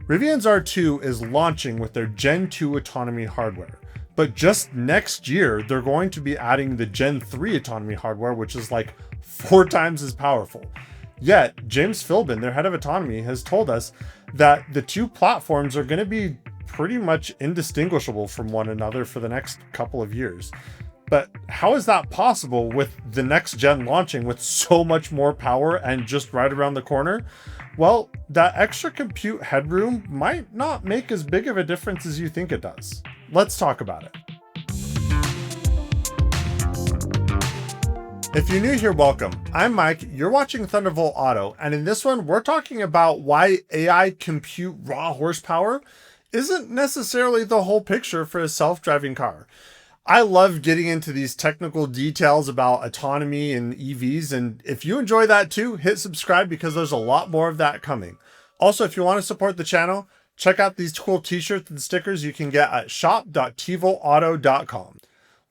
Rivian's R2 is launching with their Gen 2 Autonomy hardware, but just next year, they're going to be adding the Gen 3 Autonomy hardware, which is like 4 times as powerful. Yet, James Philbin, their head of autonomy, has told us that the two platforms are going to be pretty much indistinguishable from one another for the next couple of years. But how is that possible with the next gen launching with so much more power and just right around the corner? Well, that extra compute headroom might not make as big of a difference as you think it does. Let's talk about it. If you're new here, welcome. I'm Mike, you're watching Thunderbolt Auto, and in this one, we're talking about why AI compute raw horsepower isn't necessarily the whole picture for a self-driving car. I love getting into these technical details about autonomy and EVs, and if you enjoy that too, hit subscribe because there's a lot more of that coming. Also, if you want to support the channel, check out these cool t-shirts and stickers you can get at shop.tvoltauto.com.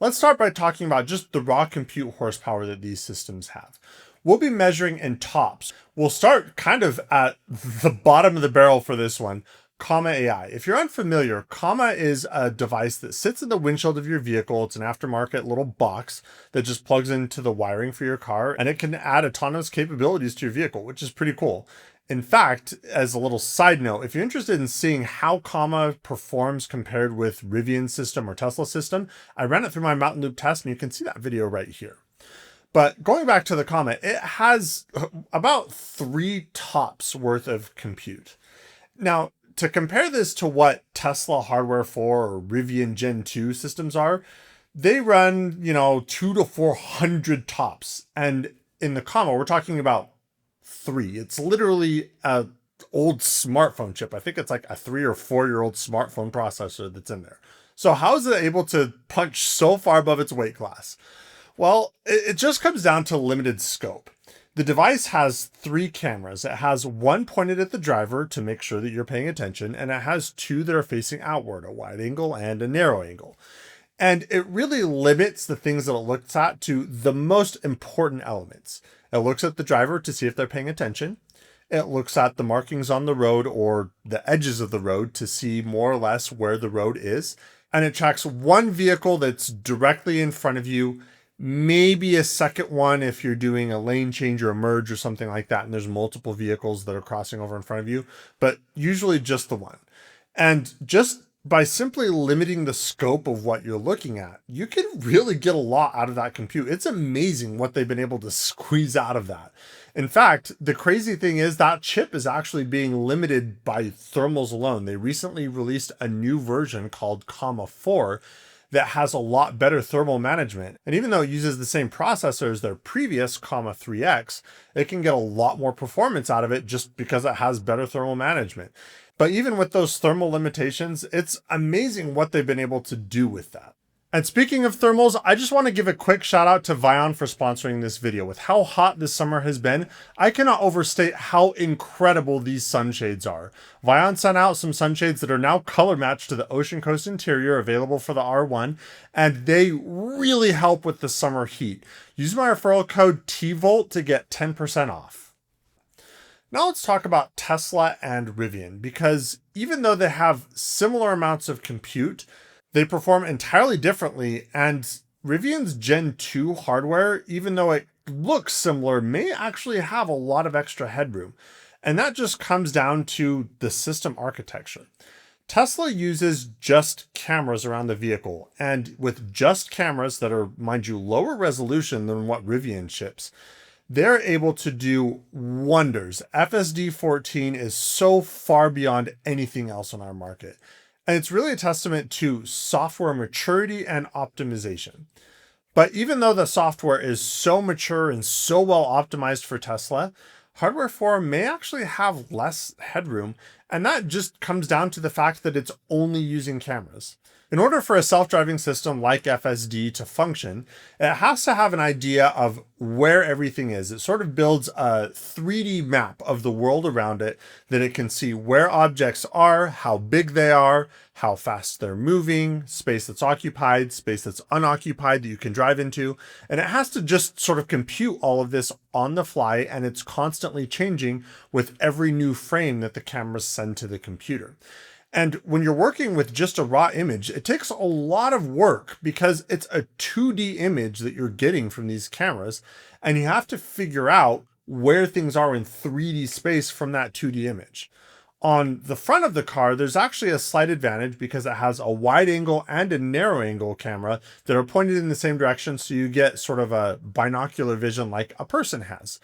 Let's start by talking about just the raw compute horsepower that these systems have. We'll be measuring in TOPS. We'll start kind of at the bottom of the barrel for this one, Comma.ai. If you're unfamiliar, Comma is a device that sits in the windshield of your vehicle. It's an aftermarket little box that just plugs into the wiring for your car, and it can add autonomous capabilities to your vehicle, which is pretty cool. In fact, as a little side note, if you're interested in seeing how Comma performs compared with Rivian system or Tesla system, I ran it through my Mountain Loop test and you can see that video right here. But going back to the Comma, it has about 3 TOPS worth of compute. Now, to compare this to what Tesla Hardware 4 or Rivian Gen 2 systems are, they run, 200 to 400 TOPS. And in the Comma, we're talking about 3. It's literally an old smartphone chip. I think it's like a 3 or 4-year-old smartphone processor that's in there. So how is it able to punch so far above its weight class? Well, it just comes down to limited scope. The device has 3 cameras. It has one pointed at the driver to make sure that you're paying attention, and it has 2 that are facing outward, a wide angle and a narrow angle. And it really limits the things that it looks at to the most important elements. It looks at the driver to see if they're paying attention. It looks at the markings on the road or the edges of the road to see more or less where the road is. And it tracks one vehicle that's directly in front of you, maybe a second one if you're doing a lane change or a merge or something like that, and there's multiple vehicles that are crossing over in front of you, but usually just the one. And just by simply limiting the scope of what you're looking at, you can really get a lot out of that compute. It's amazing what they've been able to squeeze out of that. In fact, the crazy thing is that chip is actually being limited by thermals alone. They recently released a new version called Comma 4 that has a lot better thermal management. And even though it uses the same processor as their previous Comma 3X, it can get a lot more performance out of it just because it has better thermal management. But even with those thermal limitations, it's amazing what they've been able to do with that. And speaking of thermals, I just want to give a quick shout out to Vion for sponsoring this video. With how hot this summer has been, I cannot overstate how incredible these sunshades are. Vion sent out some sunshades that are now color matched to the Ocean Coast interior available for the R1, and they really help with the summer heat. Use my referral code TVOLT to get 10% off. Now let's talk about Tesla and Rivian, because even though they have similar amounts of compute, they perform entirely differently, and Rivian's Gen 2 hardware, even though it looks similar, may actually have a lot of extra headroom. And that just comes down to the system architecture. Tesla uses just cameras around the vehicle, and with just cameras that are, mind you, lower resolution than what Rivian ships, they're able to do wonders. FSD 14 is so far beyond anything else on our market. And it's really a testament to software maturity and optimization. But even though the software is so mature and so well optimized for Tesla, Hardware 4 may actually have less headroom. And that just comes down to the fact that it's only using cameras. In order for a self-driving system like FSD to function, it has to have an idea of where everything is. It sort of builds a 3D map of the world around it that it can see where objects are, how big they are, how fast they're moving, space that's occupied, space that's unoccupied that you can drive into. And it has to just sort of compute all of this on the fly, and it's constantly changing with every new frame that the cameras send to the computer. And when you're working with just a raw image, it takes a lot of work because it's a 2D image that you're getting from these cameras, and you have to figure out where things are in 3D space from that 2D image. On the front of the car, there's actually a slight advantage because it has a wide angle and a narrow angle camera that are pointed in the same direction, so you get sort of a binocular vision like a person has.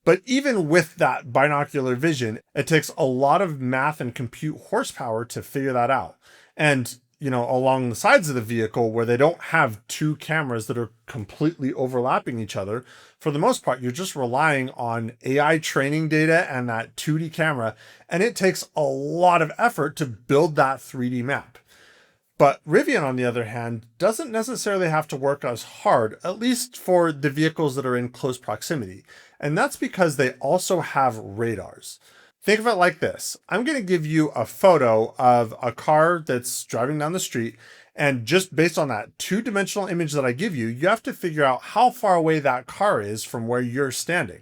But even with that binocular vision, it takes a lot of math and compute horsepower to figure that out. And, along the sides of the vehicle where they don't have two cameras that are completely overlapping each other, for the most part, you're just relying on AI training data and that 2D camera. And it takes a lot of effort to build that 3D map. But Rivian, on the other hand, doesn't necessarily have to work as hard, at least for the vehicles that are in close proximity. And that's because they also have radars. Think of it like this. I'm going to give you a photo of a car that's driving down the street. And just based on that two-dimensional image that I give you, you have to figure out how far away that car is from where you're standing.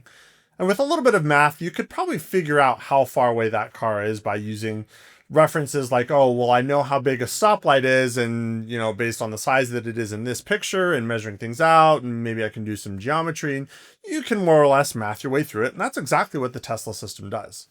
And with a little bit of math, you could probably figure out how far away that car is by using references like, oh, well, I know how big a stoplight is, and, based on the size that it is in this picture and measuring things out, and maybe I can do some geometry, and you can more or less math your way through it. And that's exactly what the Tesla system does.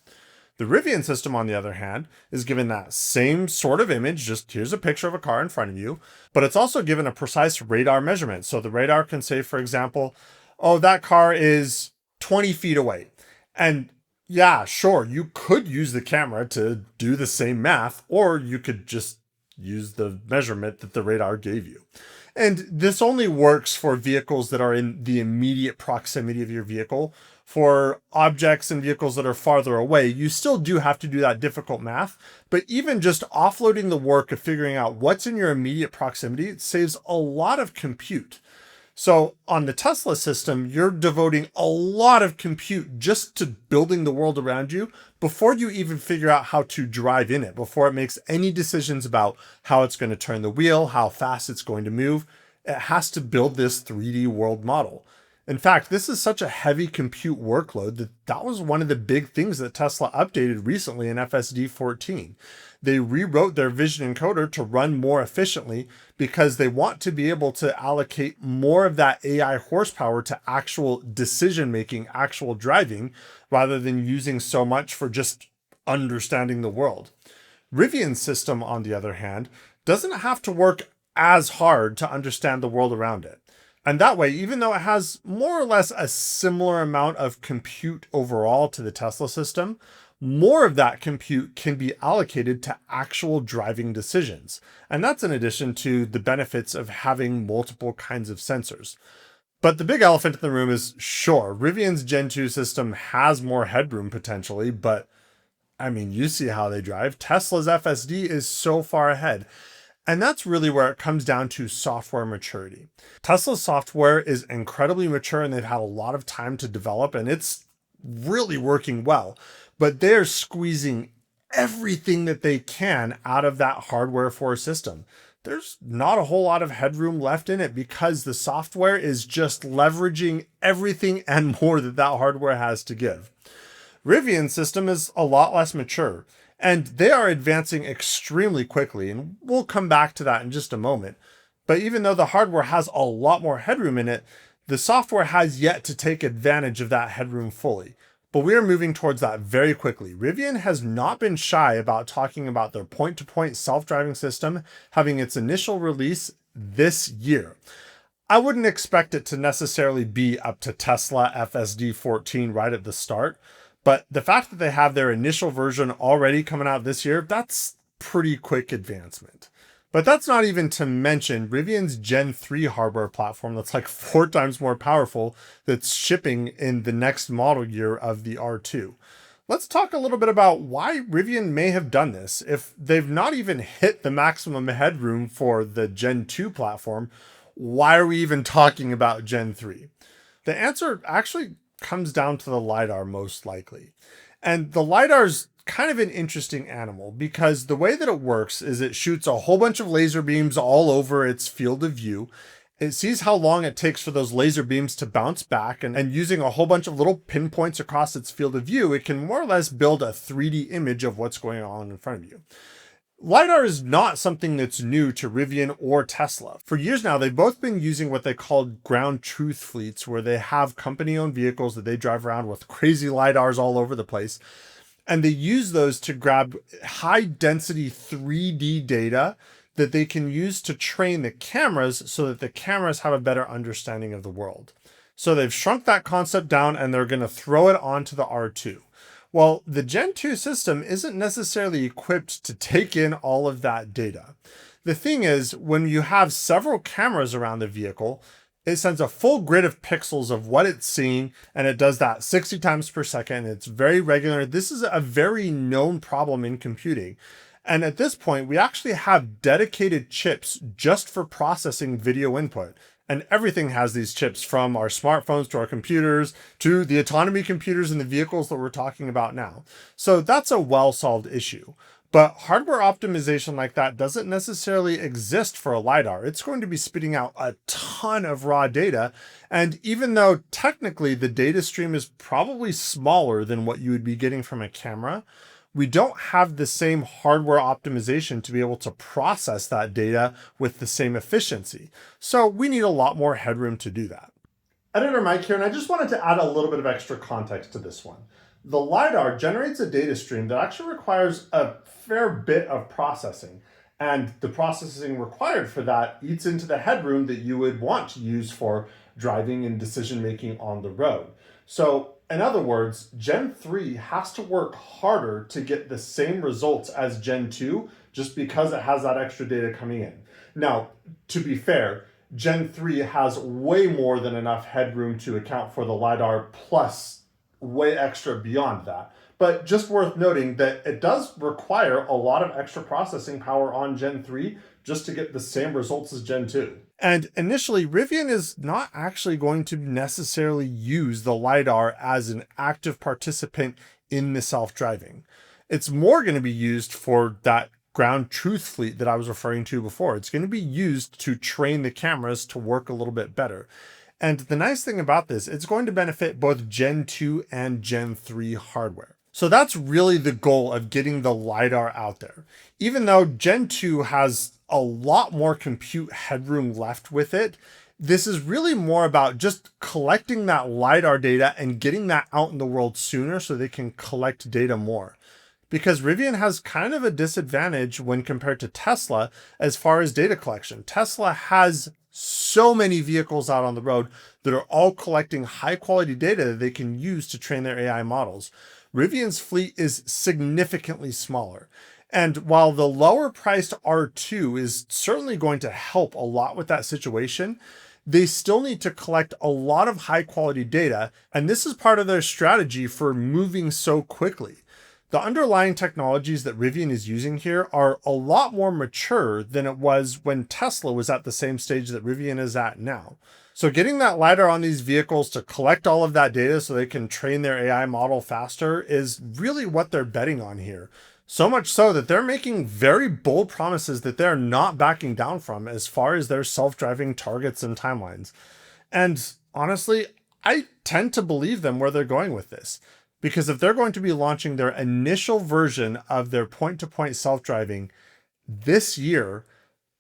The Rivian system, on the other hand, is given that same sort of image, just here's a picture of a car in front of you, but it's also given a precise radar measurement. So the radar can say, for example, oh, that car is 20 feet away. And yeah, sure, you could use the camera to do the same math, or you could just use the measurement that the radar gave you. And this only works for vehicles that are in the immediate proximity of your vehicle. For objects and vehicles that are farther away, you still do have to do that difficult math, but even just offloading the work of figuring out what's in your immediate proximity saves a lot of compute. So on the Tesla system, you're devoting a lot of compute just to building the world around you before you even figure out how to drive in it, before it makes any decisions about how it's going to turn the wheel, how fast it's going to move. It has to build this 3D world model. In fact, this is such a heavy compute workload that was one of the big things that Tesla updated recently in FSD 14. They rewrote their vision encoder to run more efficiently because they want to be able to allocate more of that AI horsepower to actual decision making, actual driving, rather than using so much for just understanding the world. Rivian's system, on the other hand, doesn't have to work as hard to understand the world around it. And that way, even though it has more or less a similar amount of compute overall to the Tesla system, more of that compute can be allocated to actual driving decisions. And that's in addition to the benefits of having multiple kinds of sensors. But the big elephant in the room is, sure, Rivian's Gen 2 system has more headroom potentially, but you see how they drive. Tesla's FSD is so far ahead. And that's really where it comes down to software maturity. Tesla's software is incredibly mature and they've had a lot of time to develop, and it's really working well. But they're squeezing everything that they can out of that hardware for a system. There's not a whole lot of headroom left in it because the software is just leveraging everything and more that hardware has to give. Rivian's system is a lot less mature. And they are advancing extremely quickly, and we'll come back to that in just a moment. But even though the hardware has a lot more headroom in it, the software has yet to take advantage of that headroom fully. But we are moving towards that very quickly. Rivian has not been shy about talking about their point-to-point self-driving system having its initial release this year. I wouldn't expect it to necessarily be up to Tesla FSD 14 right at the start. But the fact that they have their initial version already coming out this year, that's pretty quick advancement. But that's not even to mention Rivian's Gen 3 hardware platform that's like 4 times more powerful that's shipping in the next model year of the R2. Let's talk a little bit about why Rivian may have done this. If they've not even hit the maximum headroom for the Gen 2 platform, why are we even talking about Gen 3? The answer actually comes down to the LiDAR most likely. And the LiDAR's kind of an interesting animal because the way that it works is it shoots a whole bunch of laser beams all over its field of view. It sees how long it takes for those laser beams to bounce back, and using a whole bunch of little pinpoints across its field of view, it can more or less build a 3D image of what's going on in front of you. LiDAR is not something that's new to Rivian or Tesla. For years now, they've both been using what they call ground truth fleets, where they have company-owned vehicles that they drive around with crazy LiDARs all over the place. And they use those to grab high-density 3D data that they can use to train the cameras so that the cameras have a better understanding of the world. So they've shrunk that concept down and they're going to throw it onto the R2. Well, the Gen 2 system isn't necessarily equipped to take in all of that data. The thing is, when you have several cameras around the vehicle, it sends a full grid of pixels of what it's seeing, and it does that 60 times per second. It's very regular. This is a very known problem in computing. And at this point, we actually have dedicated chips just for processing video input. And everything has these chips, from our smartphones to our computers to the autonomy computers in the vehicles that we're talking about now. So that's a well-solved issue. But hardware optimization like that doesn't necessarily exist for a LiDAR. It's going to be spitting out a ton of raw data. And even though technically the data stream is probably smaller than what you would be getting from a camera, we don't have the same hardware optimization to be able to process that data with the same efficiency. So we need a lot more headroom to do that. Editor Mike here, and I just wanted to add a little bit of extra context to this one. The LiDAR generates a data stream that actually requires a fair bit of processing. And the processing required for that eats into the headroom that you would want to use for driving and decision making on the road. So in other words, Gen 3 has to work harder to get the same results as Gen 2 just because it has that extra data coming in. Now, to be fair, Gen 3 has way more than enough headroom to account for the LiDAR plus way extra beyond that. But just worth noting that it does require a lot of extra processing power on Gen 3 just to get the same results as Gen 2. And initially, Rivian is not actually going to necessarily use the LiDAR as an active participant in the self-driving. It's more going to be used for that ground truth fleet that I was referring to before. It's going to be used to train the cameras to work a little bit better. And the nice thing about this, it's going to benefit both Gen 2 and Gen 3 hardware. So that's really the goal of getting the LiDAR out there. Even though Gen 2 has a lot more compute headroom left with it, this is really more about just collecting that LiDAR data and getting that out in the world sooner so they can collect data more. Because Rivian has kind of a disadvantage when compared to Tesla as far as data collection. Tesla has so many vehicles out on the road that are all collecting high quality data that they can use to train their AI models. Rivian's fleet is significantly smaller. And while the lower priced R2 is certainly going to help a lot with that situation, they still need to collect a lot of high quality data. And this is part of their strategy for moving so quickly. The underlying technologies that Rivian is using here are a lot more mature than it was when Tesla was at the same stage that Rivian is at now. So getting that LiDAR on these vehicles to collect all of that data so they can train their AI model faster is really what they're betting on here. So much so that they're making very bold promises that they're not backing down from as far as their self-driving targets and timelines. And honestly, I tend to believe them where they're going with this. Because if they're going to be launching their initial version of their point-to-point self-driving this year,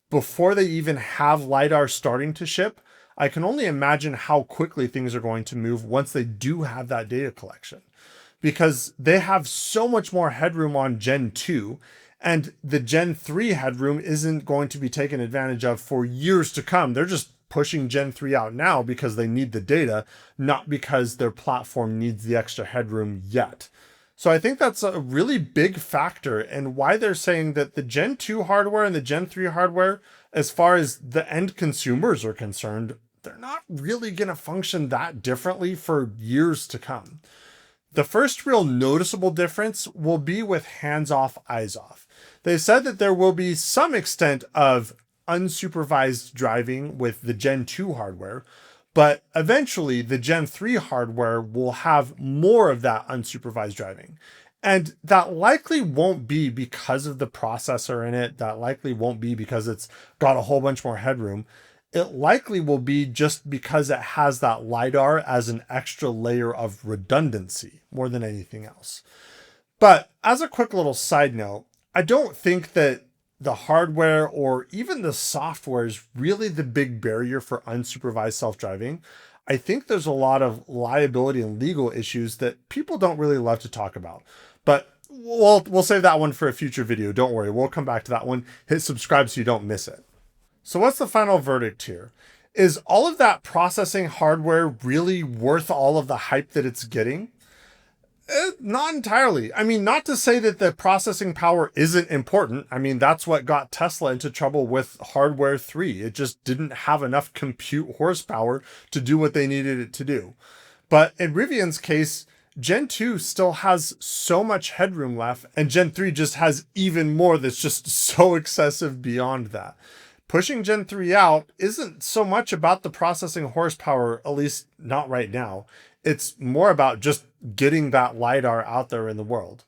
before they even have LiDAR starting to ship, I can only imagine how quickly things are going to move once they do have that data collection. Because they have so much more headroom on Gen 2, and the Gen 3 headroom isn't going to be taken advantage of for years to come. They're just pushing Gen 3 out now because they need the data, not because their platform needs the extra headroom yet. So I think that's a really big factor in why they're saying that the Gen 2 hardware and the Gen 3 hardware, as far as the end consumers are concerned, they're not really going to function that differently for years to come. The first real noticeable difference will be with hands off, eyes off. They said that there will be some extent of unsupervised driving with the Gen 2 hardware, but eventually the Gen 3 hardware will have more of that unsupervised driving. And that likely won't be because of the processor in it. That likely won't be because it's got a whole bunch more headroom. It likely will be just because it has that LiDAR as an extra layer of redundancy more than anything else. But as a quick little side note, I don't think that the hardware or even the software is really the big barrier for unsupervised self-driving. I think there's a lot of liability and legal issues that people don't really love to talk about. But we'll save that one for a future video. Don't worry, we'll come back to that one. Hit subscribe so you don't miss it. So what's the final verdict here? Is all of that processing hardware really worth all of the hype that it's getting? Not entirely. I mean, not to say that the processing power isn't important. I mean, that's what got Tesla into trouble with hardware 3. It just didn't have enough compute horsepower to do what they needed it to do. But in Rivian's case, Gen 2 still has so much headroom left, and Gen 3 just has even more that's just so excessive beyond that. Pushing Gen 3 out isn't so much about the processing horsepower, at least not right now. It's more about just getting that LiDAR out there in the world.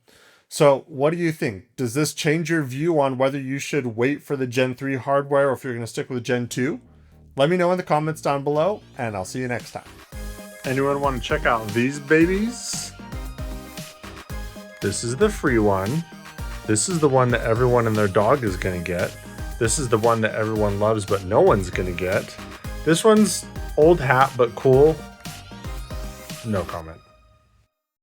So what do you think? Does this change your view on whether you should wait for the Gen 3 hardware or if you're going to stick with Gen 2? Let me know in the comments down below, and I'll see you next time. Anyone want to check out these babies? This is the free one. This is the one that everyone and their dog is going to get. This is the one that everyone loves but no one's going to get. This one's old hat but cool. No comment.